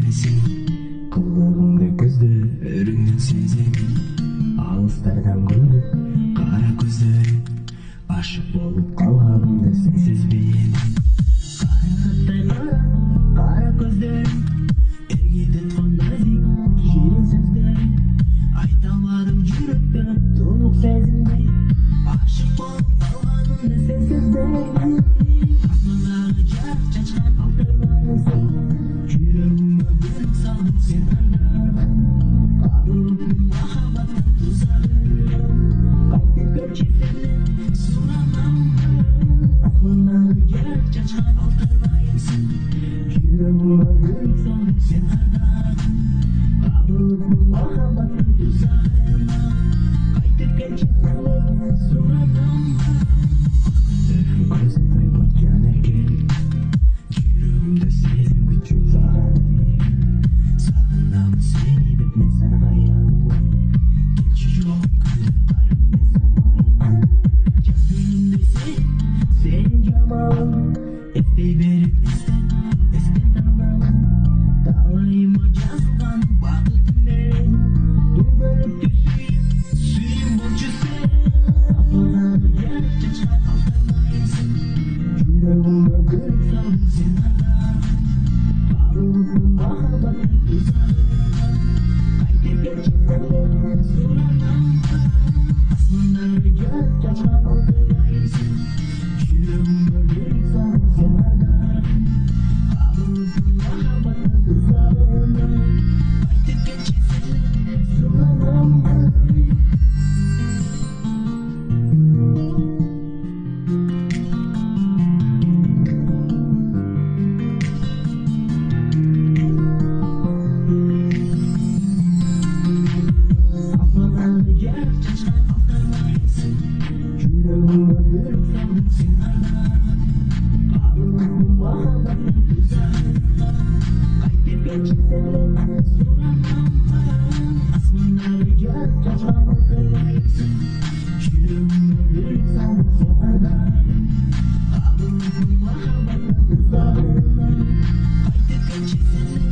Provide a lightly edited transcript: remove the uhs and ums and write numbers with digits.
сеземесің, қылығыңды көздеріңнен сеземін. Алыстардан көріп қара көздерің, ашық болып қалғанымды сен сезбейсің. Қарақаттай қара көздерің, ергетіп фантазик шиrin сөздерің. Айта алмадым жүректі тұнық сезімде, ашық болып қалғанымды сен сезбейсің. Аспандағы жарық шашқан алтынайсың, жүрегіме бөліп салдың сен арнаған. Қабылдың махаббаттың тұзағын, қайтып келші сені сұранамын. Аспандағы жарық шашқан алтынайсың, жүрегіме бөліп салдың сен арнаған. Қабылдың махаббаттың тұзағын, қайтып келші сені сұранамын. Көзім тойып жан еркелік, жүрегімді сезім күтіп сағынып. Сағынамын сені деп мен сарғаямын, келші жоқ күнді қайрап мен самайын. Жас күнімде сенің жамалың, етпей беріп естен талмағын. Талайыма жазылған бақытыммен, дөңгелекті сүйім болшы сен. Аспандағы жарық шашқан алтынайсың, жүрегіме бөліп салдың сен арнаған. Қабылдың махаббаттың тұзағын, қайтып келші сені сұранамын. Аспандағы жарық шашқан алтынайсың, жүрегіме бөліп салдың сен арнаған. Қабылдың махаббаттың тұзағын, қайтып келші сені сұранамын. Аспандағы жарық шашқан алтынайсың, жүрегіме бөліп салдың сен арнаған. Қабылдың махаббаттың тұзағын, қайтып келші сені сұранамын. Аспандағы жарық шашқан алтынайсың, жүрегіме бөліп салдың сен арнаған. Қабылдың махаббаттың тұзағын, қайтып келші сені